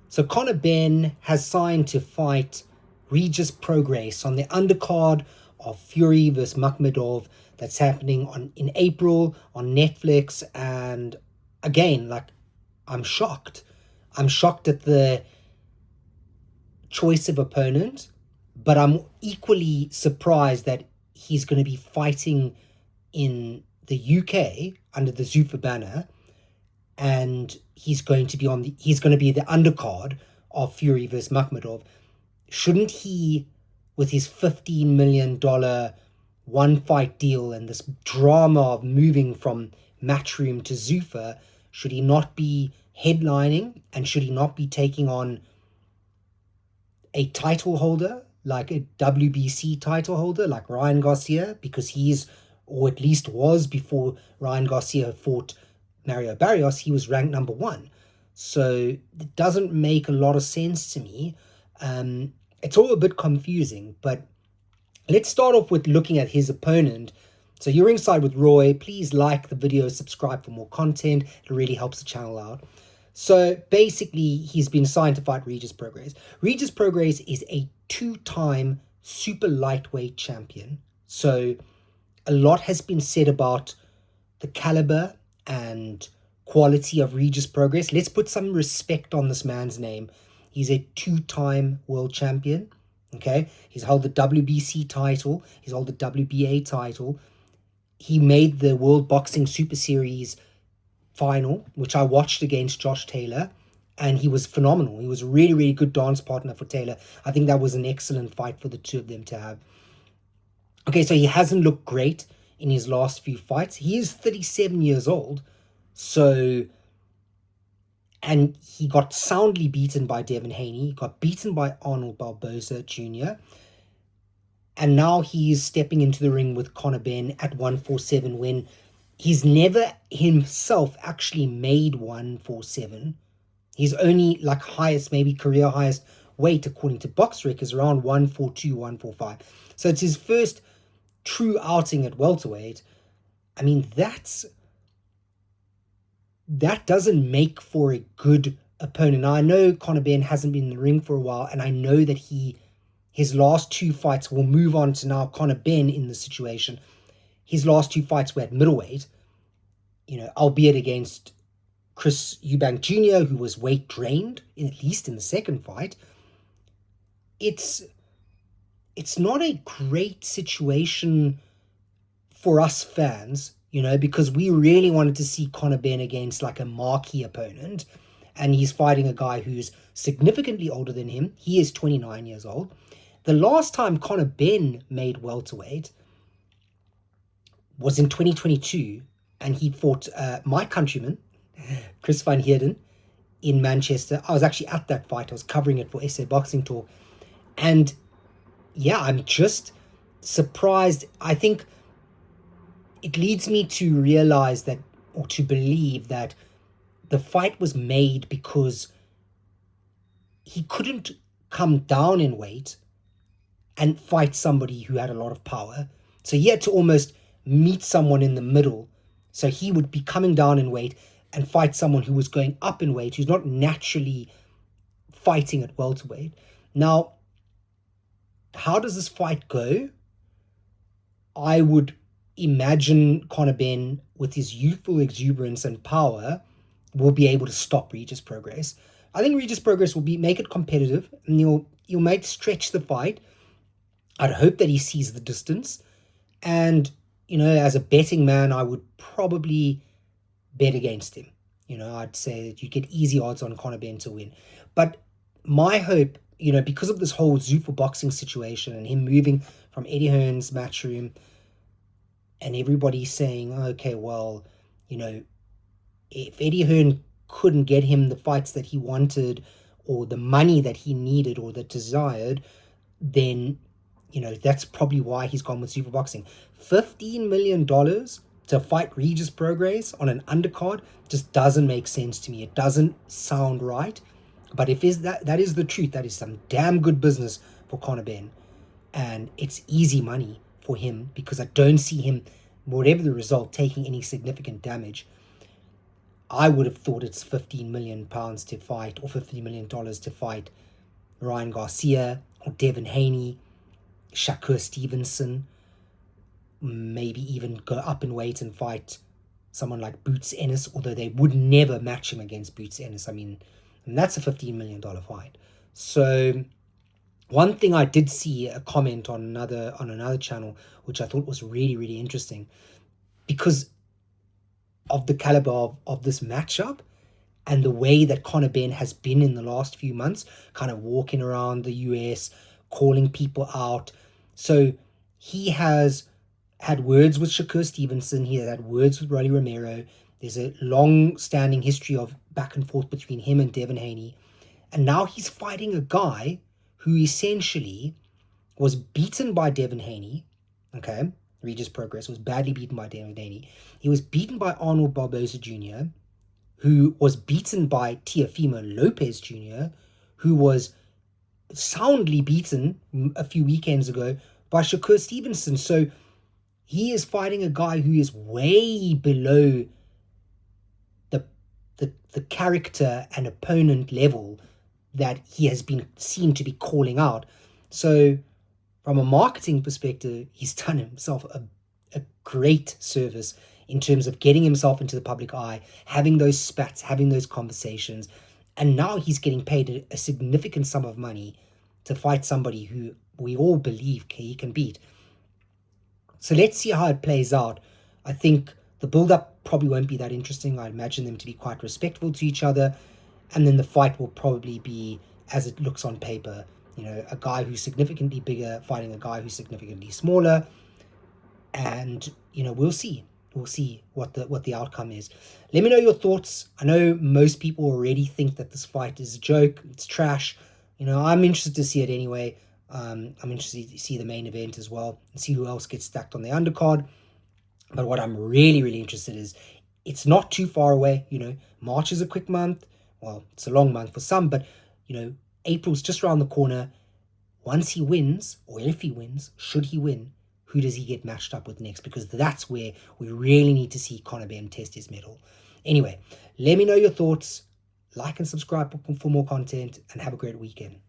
So Conor Benn has signed to fight Regis Prograis on the undercard of Fury vs Makmehdov that's happening in April on Netflix. And again, like, I'm shocked. I'm shocked at the choice of opponent, but I'm equally surprised that he's going to be fighting in the UK under the Zuffa banner, and he's going to be the undercard of Fury vs Makmehdov. Shouldn't he, with his $15 million one fight deal and this drama of moving from Matchroom to Zuffa, should he not be headlining, and should he not be taking on a title holder, like a WBC title holder like Ryan Garcia, because or at least was, before Ryan Garcia fought Mario Barrios, he was ranked number one. So it doesn't make a lot of sense to me. It's all a bit confusing, but let's start off with looking at his opponent. So you're ringside with Roy. Please like the video, subscribe for more content. It really helps the channel out. So basically, he's been signed to fight Regis Prograis. Regis Prograis is a two-time super lightweight champion. So a lot has been said about the caliber and quality of Regis Prograis. Let's put some respect on this man's name. He's a two-time world champion. Okay, he's held the WBC title. He's held the WBA title. He made the World Boxing Super Series final, which I watched against Josh Taylor, and he was phenomenal. He was a really, really good dance partner for Taylor. I think that was an excellent fight for the two of them to have. Okay, so he hasn't looked great in his last few fights. He is 37 years old, and he got soundly beaten by Devin Haney. He got beaten by Arnold Barboza Jr., and now he's stepping into the ring with Conor Benn at 147 when he's never himself actually made 147. He's only like highest, maybe career highest weight according to BoxRec is around 142, 145. So it's his first true outing at welterweight. I mean, that doesn't make for a good opponent. Now, I know Conor Benn hasn't been in the ring for a while, and I know that his last two fights will move on to now Conor Benn in the situation. His last two fights were at middleweight, albeit against Chris Eubank Jr., who was weight drained, at least in the second fight. It's not a great situation for us fans, because we really wanted to see Conor Benn against like a marquee opponent, and he's fighting a guy who's significantly older than him. He is 29 years old. The last time Conor Benn made welterweight was in 2022, and he fought my countryman, Chris Van Heerden, in Manchester. I was actually at that fight. I was covering it for SA Boxing Talk. And yeah, I'm just surprised. I think it leads me to realize that, or to believe that the fight was made because he couldn't come down in weight and fight somebody who had a lot of power. So he had to almost meet someone in the middle. So he would be coming down in weight and fight someone who was going up in weight, who's not naturally fighting at welterweight. Now, how does this fight go? I would imagine Conor Benn, with his youthful exuberance and power, will be able to stop Regis Prograis. I think Regis Prograis will make it competitive, and he'll make stretch the fight. I'd hope that he sees the distance. And, as a betting man, I would probably bet against him. I'd say that you get easy odds on Conor Benn to win. But my hope, because of this whole Zuffa Boxing situation and him moving from Eddie Hearn's Matchroom, and everybody saying, okay, well, if Eddie Hearn couldn't get him the fights that he wanted, or the money that he needed or that desired, then that's probably why he's gone with Zuffa Boxing. $15 million to fight Regis Prograis on an undercard just doesn't make sense to me. It doesn't sound right. But if that is the truth, that is some damn good business for Conor Benn. And it's easy money for him, because I don't see him, whatever the result, taking any significant damage. I would have thought it's £15 million to fight, or $50 million to fight Ryan Garcia or Devin Haney, Shakur Stevenson, maybe even go up in weight and fight someone like Boots Ennis, although they would never match him against Boots Ennis. I mean, and that's a $15 million fight. So one thing I did see a comment on another channel, which I thought was really, really interesting, because of the caliber of this matchup and the way that Conor Benn has been in the last few months, kind of walking around the US, calling people out. So he has had words with Shakur Stevenson. He had words with Rolly Romero. There's a long-standing history of back and forth between him and Devin Haney. And now he's fighting a guy who essentially was beaten by Devin Haney. Okay, Regis Prograis was badly beaten by Devin Haney. He was beaten by Arnold Barboza Jr., who was beaten by Teofimo Lopez Jr., who was soundly beaten a few weekends ago by Shakur Stevenson. So he is fighting a guy who is way below the character and opponent level that he has been seen to be calling out. So from a marketing perspective, he's done himself a great service in terms of getting himself into the public eye, having those spats, having those conversations. And now he's getting paid a significant sum of money to fight somebody who we all believe he can beat. So let's see how it plays out. I think the build-up probably won't be that interesting. I imagine them to be quite respectful to each other. And then the fight will probably be as it looks on paper. You know, a guy who's significantly bigger fighting a guy who's significantly smaller. And, you know, we'll see. We'll see what the outcome is. Let me know your thoughts. I know most people already think that this fight is a joke. It's trash. You know, I'm interested to see it anyway. I'm interested to see the main event as well and see who else gets stacked on the undercard. But what I'm really, really interested is it's not too far away. You know, March is a quick month. Well, it's a long month for some, but, you know, April's just around the corner. Once he wins, or if he wins, should he win, who does he get matched up with next? Because that's where we really need to see Conor Benn test his mettle. Anyway, let me know your thoughts. Like and subscribe for more content, and have a great weekend.